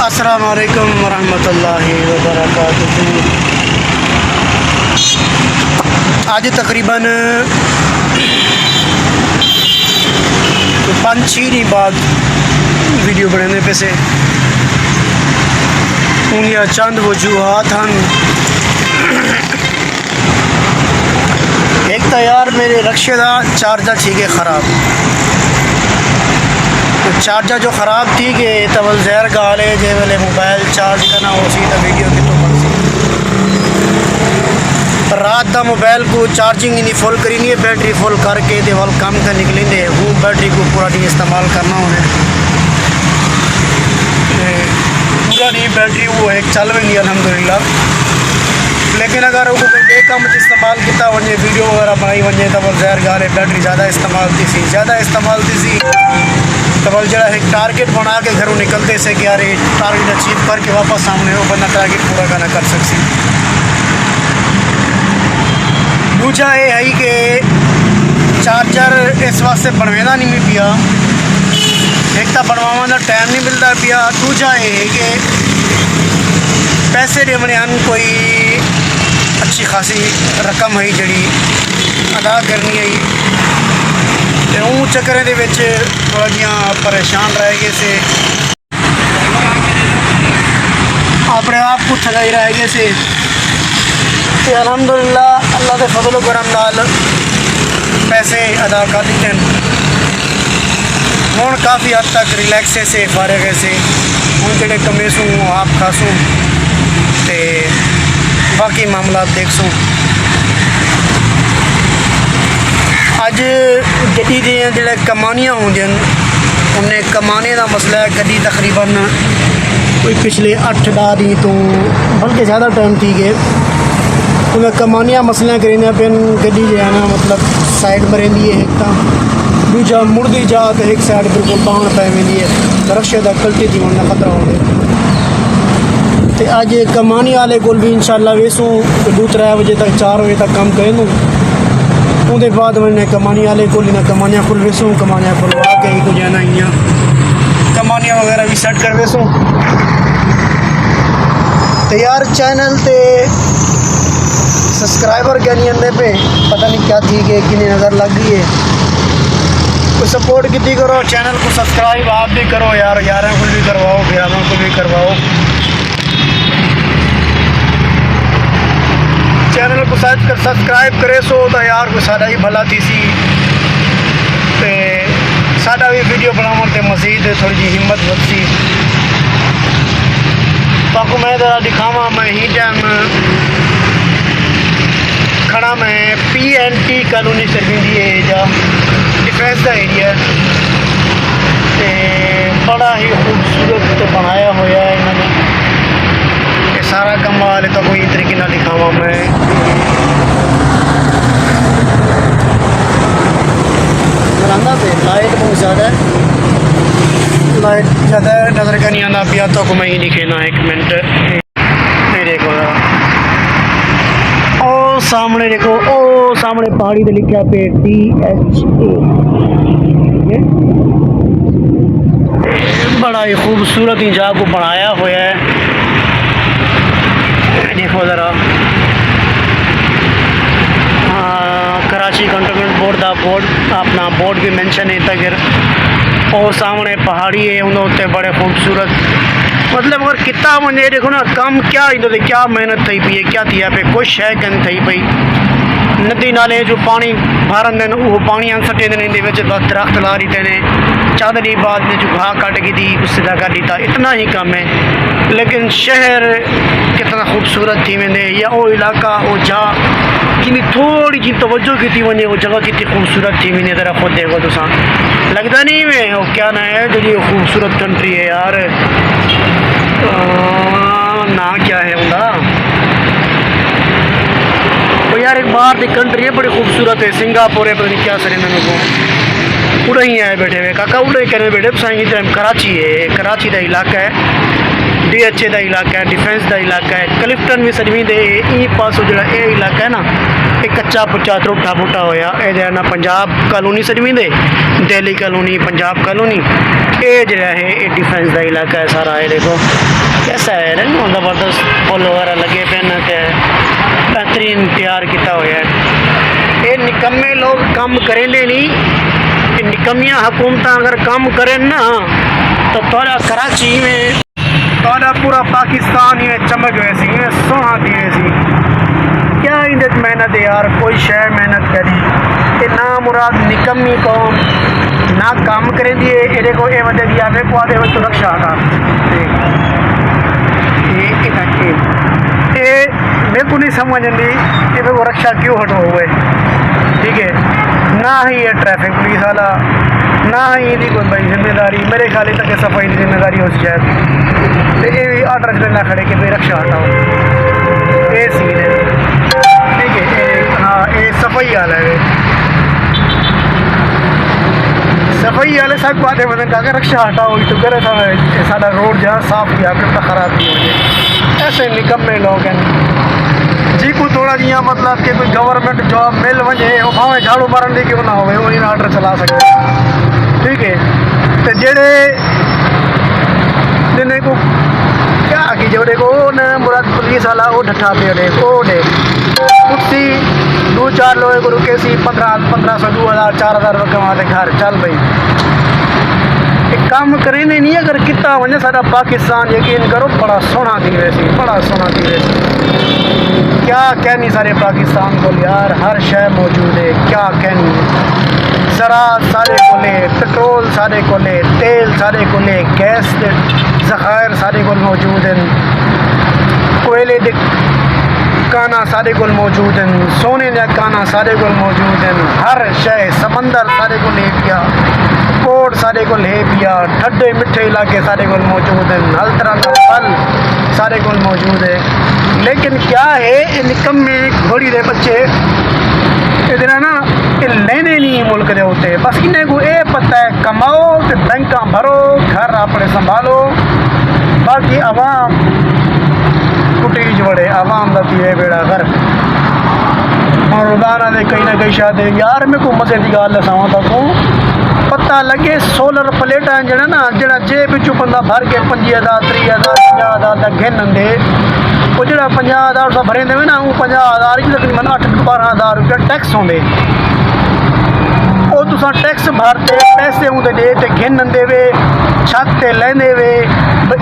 अस्सलाम वालेकुम वरहमतुल्लाहि वबरकातुहू। आज तकरीबन 5-6 दिन बाद वीडियो बनाने पे से उनका चंद वजूहात हैं। एक तो यार मेरे रक्शे का चार्जर ठीक है ख़राब, तो चार्जर जो ख़राब थी कि तवल जहर गाल है जे वाले मोबाइल चार्ज करना हो सी तो वीडियो की तो बन सी रात का मोबाइल को चार्जिंग नहीं फुल करी नहीं है, बैटरी फुल करके दे वाल काम का निकली दे वो बैटरी को पूरा नहीं इस्तेमाल करना होने पूरा नहीं बैटरी वो एक चल भी नहीं अल्हम्दुलिल्लाह। लेकिन अगर वो कोई बे काम इस्तेमाल किया वजे वीडियो वगैरह बनाई वजे तो जहर गाल बैटरी ज़्यादा इस्तेमाल थी तो जरा एक टारगेट बना के घरों निकलते से कि यार टारगेट अचीव करके वापस सामने वो बंदा टारगेट पूरा करना कर सकसी। दूजा ये है कि चार्जर इस वास्ते बनवेदा नहीं मिल पिया, एक तो बनवाने का टाइम नहीं मिलता पिया। दूजा ये है कि पैसे देने कोई अच्छी खासी रकम है जी अदा करनी है, तो उन चक्करें दे विच थोड़ा जिहा परेशान रह गए से, अपने आप को थकाई रह गए से। तो अल्हम्दुलिल्लाह अल्लाह के फजल करम नाल पैसे अदा कर दिते हूँ काफ़ी हद तक रिलैक्स से फारग से हूँ जोड़े कमेसूँ आप खासूँ तो बाकी मामला देखसूँ। अज गड्डी जो कमानियाँ होंगे उन्हें कमाने का मसला है। गड्डी तकरीबन कोई पिछले 8-10 दिन तो बल्कि ज़्यादा टाइम थी गए उन्हें कमानियाँ मसलियाँ करेंगे पेन गड्डी जो है ना मतलब साइड पर रही है एक तो दूजा मुड़दी जा तो एक साइड बिल्कुल पान पै वेंदी है रक्शे का कल्टी थी होने खतरा हो गया। तो अज कमानी वाले को भी इंशाल्लाह वेसूँ 2-3 बजे तक 4 बजे तक काम करें उसके बाद मैंने कमानी वाले को कमानियाँ खुल वेसूँ कमानियाँ खुलवा के ही कुछ है ना इं कमानियाँ वगैरह भी सेट कर वेसूँ। तो यार चैनल ते सब्सक्राइबर क्या नहीं आते पे पता नहीं क्या थी कि कितनी नज़र लग गई है, तो सपोर्ट की करो चैनल को सब्सक्राइब आप भी करो यार को भी करवाओ भैया को भी करवाओ। चैनल को सब्सक्राइब करे सो तो यार को साड़ा ही भला थी सी ते साड़ा भी वीडियो बनाने ते मजीद थोड़ी जी हिम्मत बढ़ती। ताकि मैं ज़रा दिखावा मैं ही टाइम खड़ा मैं PNT कॉलोनी सर्विंदी एरिया डिफेंस का एरिया ते बड़ा ही खूबसूरत बनाया हुआ है इन्होंने सारा कमाल तो कोई तरीके ना दिखावा मैं। बरामदा पे लाइट बहुत ज़्यादा है, लाइट ज़्यादा नज़र का नहीं आना पिया तो मैं ही दिखेना 1 मिनट। ये देखो ओ सामने देखो ओ सामने पहाड़ी पे लिखा पे DHA बड़ा ही खूबसूरत ही जगह को बनाया हुआ है। देखो ज़रा कराची कंटोनमेंट बोर्ड का बोर्ड अपना बोर्ड भी मेंशन है तक और सामने पहाड़ी है उन्होंने बड़े खूबसूरत मतलब अगर कितना मुझे देखो ना काम क्या इधर क्या मेहनत थी पी है क्या थी पे कोई शय कन थी पई नदी नाले जो पानी भरन देन वो पानी सटे दिन दरख्त ला दी ने चादरी बाद में जो घाह कट गई थी उससे कर दी था इतना ही कम है। लेकिन शहर कितना खूबसूरत थी वेंदे या वो इलाका वो जा कि थोड़ी जी तवज्जो की वजे वो जगह कितनी खूबसूरत थी वेंदी ज़रा खुद देखो तो लगता नहीं में वो क्या ना है जो खूबसूरत कंट्री है यार ना क्या है उनका वो यार एक बाहर की कंट्री है बड़ी खूबसूरत है सिंगापुर है पता नहीं क्या सर इन्होंने को उड़े ही आए बैठे हुए काका उड़े कहने बैठे साई कराची है कराची का इलाका है DHA का इलाका है डिफेंस का इलाका है क्लिफ्टन भी सजवी दे पासों जो इलाका है ना ਇਹ ਕੱਚਾ ਪੁੱਚਾ ਟੁੱਟਾ ਫੁੱਟਾ ਹੋਇਆ ਇਹ ਜਿਹੜਾ ਨਾ ਪੰਜਾਬ ਕਲੋਨੀ ਸਜਵੀਂਦੇ दिल्ली कॉलोनी पंजाब कॉलोनी ये जो है ये डिफेंस का इलाका है सारा। ये देखो कैसा है ना ज़बरदस्त पुल वगैरह लगे पे ना के बेहतरीन तैयार किया हुआ है। ये निकम्मे लोग काम करेंगे नहीं, निकम्मियाँ हुकूमत अगर काम करें ना तो थोड़ा कराची में थोड़ा पूरा पाकिस्तान में चमक वैसी में सोहा थी वैसी। क्या इंदे मेहनत है यार, कोई शय मेहनत करी ते ना मुराद निकम्मी कौम ना काम करें दिए ये देखो ये वजह दिया वे को आधे तो रक्षा था ये मेरे को नहीं समझ आती कि वो रक्षा क्यों हटो हुए। ठीक है ना ही ये ट्रैफिक पुलिस वाला ना ही इनकी कोई बड़ी जिम्मेदारी, मेरे ख्याल तक सफाई की जिम्मेदारी हो शायद तो ये ऑर्डर करना खड़े कि भाई रक्षा हटाओ ये सीन है। ठीक है हाँ ये सफाई वाला है, सफाई वाले सब बातें बदल अगर रक्षा हटाओ तो गलत है सारा रोड जहाँ साफ किया फिर तो खराब नहीं हो जाए। ऐसे निकम्मे लोग हैं जी को थोड़ा जिया मतलब कि कोई गवर्नमेंट जॉब मिल वजे वो भावें झाड़ू मारन दी क्यों ना हो वो इन ऑर्डर चला सकते। ठीक है तो जेड़े जिन्हें को क्या कि जोड़े को न मुराद पुलिस वाला वो ढठा पे डे वो डे कुत्ती 2-4 लोगों को रुके सी 1500 2000 4000 रुपये कमाते घर चल भाई एक काम करें नहीं अगर कितना वजह सारा पाकिस्तान यकीन करो बड़ा सोना थी वैसी बड़ा सोना थी वैसी। क्या कहनी सारे पाकिस्तान को यार हर शय मौजूद है क्या कहनी जरा सारे को ले पेट्रोल सारे को ले तेल सारे को ले गैस ज़खायर सारे को मौजूद हैं कोयले काना सारे को मौजूद हैं सोने का काना सारे को मौजूद हैं हर शय समंदर सारे को ले पिया कोट सारे को ले पिया ठंडे मिठे इलाके सारे को मौजूद हैं हर तरह का फल सारे को मौजूद है। लेकिन क्या है निकम्मे घोड़ी दे बच्चे इधर ना ये लेने नहीं मुल्क दे होते बस इन्हें को ये पता है कमाओ तो बैंक भरो घर अपने संभालो बाकी आवाम कुटी जोड़े आवाम का पीए बेड़ा घर और रोजाना दे कहीं ना कहीं शायद यार मेरे को मजे की गल दसावा तक पता लगे सोलर प्लेटा जरा ना जरा जेब चो बंदा भर के 50,000 30,000 50,000 तक घेन दे वो जो 50,000 सा भरे देवे ना वो 50,000 तकरीबन 8-12,000 रुपया टैक्स होंगे वो तुसा टैक्स भरते पैसे उनके दे ते घेन देवे छत ते लेंदे वे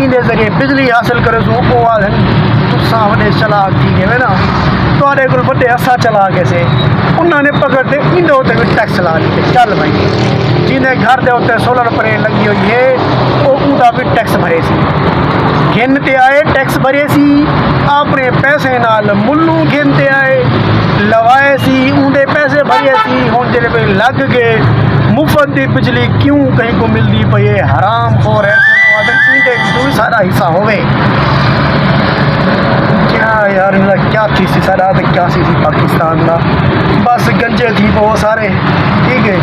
इन जरिए बिजली हासिल करे सो वो आदन तुसा वडे चला की गए ना तुहाडे कोल वड्डे असा चला गए से उन्होंने पकड़ते इंदे उत्ते भी टैक्स ला दिते चल भाई जिन्हें घर दे उत्ते सोलर प्लेट लगी हुई है वो उनका भी टैक्स भरे सी गिनते आए टैक्स भरे सी अपने पैसे नाल मुल्लू गिनते आए लवाए सी उनके पैसे भरे सी हुण जेड़े पे लग गए मुफ्त की बिजली क्यों कहीं को मिलती पई है हराम खोर है इनके सारा हिस्सा होवे क्या यार क्या थी सी सारा क्या सी पाकिस्तान का बस गंजे थी बहुत सारे। ठीक है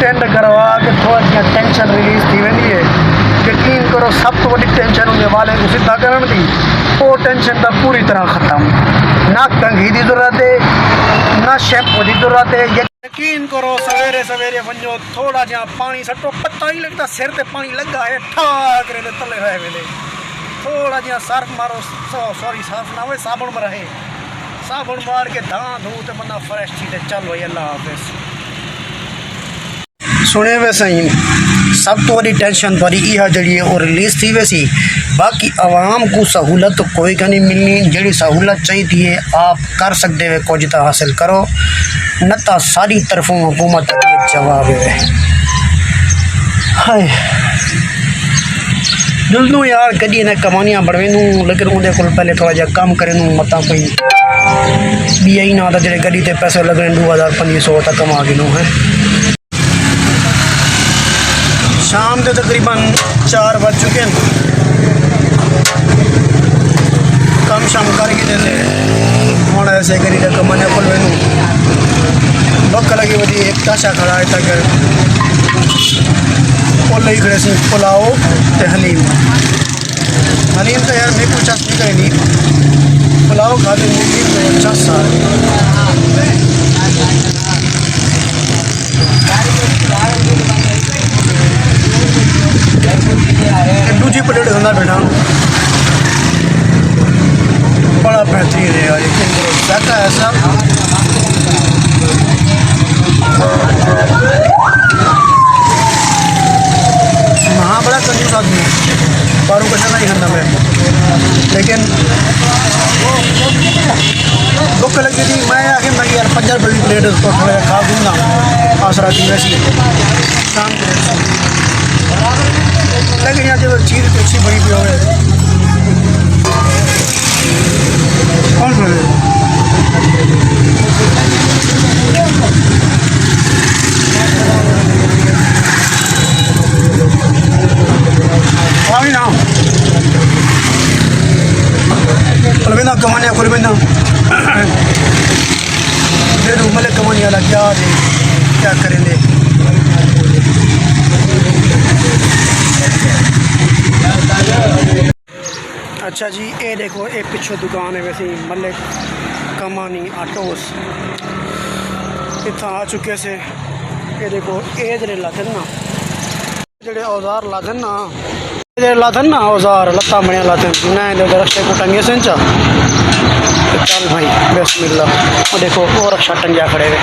टेंड करवा के थोड़ा जी टेंशन रिलीज थी वेंदी है यकीन करो सब तो बड़ी टेंशन होने वाले को सीधा करण दी वो टेंशन तो पूरी तरह ख़त्म ना कंघी की जरूरत है ना शैम्पू की जरूरत है। यकीन करो सवेरे सवेरे वनो थोड़ा जहा पानी सटो पता ही लगता सिर ते पानी लगा है ठाक रहे तले हुए वेले थोड़ा जहा सर्फ मारो सॉरी सर्फ ना हो साबुन में रहे साबुन मार के धां धो तो बंदा फ्रेश थी चल भाई अल्लाह हाफिज। सुने वे सही सब तो बड़ी टेंशन थोड़ी यह जी वो रिलीज़ थी वैसी बाकी आवाम को सहूलत तो कोई का नहीं मिलनी जी सहूलत चाहिए आप कर सकते हो कुछ तो हासिल करो न तो सारी तरफों हुकूमत जवाब है। हाय दिल नू यार कदी ने कमानियाँ बढ़वे नू लेकिन उनके को पहले थोड़ा जहा काम करे नू मत कोई भी यही ना जो गड्डी ते पैसे लगने 2,500 तक कमा गिनो है। शाम के तकरीबन 4 बज चुके हैं कम शाम करके देते हूँ ऐसे करी कमाने को भुख लगी वही एक चाचा खड़ा है तक ही खड़े से पुलाओ तो हलीम तो यार मैं कुछ नहीं करें पुलाव खा लेंगे जी तो अच्छा सा दूसरी प्लेट खाना बेटा बड़ा बेहतरीन है यार, ऐसा है सब। हाँ बड़ा कंजूस आदमी है, बारों का नहीं खाना मैं, लेकिन भुख लगी थी मैं आके मैं यार 50 रुपये की प्लेट उसको थोड़ा खा दूँगा आसरा थी वैसी शाम के लेकिन यहाँ जो चीज़ अच्छी बड़ी भी हो गई कौन सा ना अलविदा कमाने अलविदा दे दूँ मलिक कमाने वाला क्या करेंगे। अच्छा जी ये देखो ये पिछो दुकान है वैसे मलिक कमानी आटोस इतना आ चुके से ये देखो ये जड़े लादन ना जड़े औजार लादन ना लादन ना औजार लत्ता बनिया लादन ना रस्ते को टंगे से चा चल भाई बिस्मिल्लाह वो देखो वो रक्षा टंगिया खड़े हुए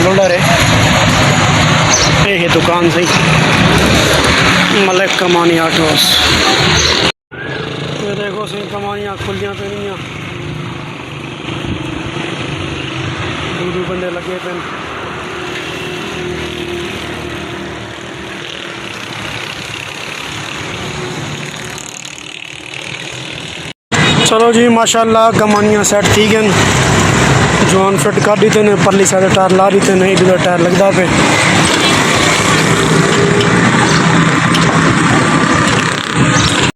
लोडर है ये दुकान सही मलिक कमानी आटोस ये देखो सही कमानियाँ खुलियाँ पेनियाँ दो बंदे लगे पे चलो जी माशाल्लाह कमानियाँ सेट थी गन जोन फिट कर दी थे परली साइड टायर ला दी थे नहीं इधर टायर लगता पे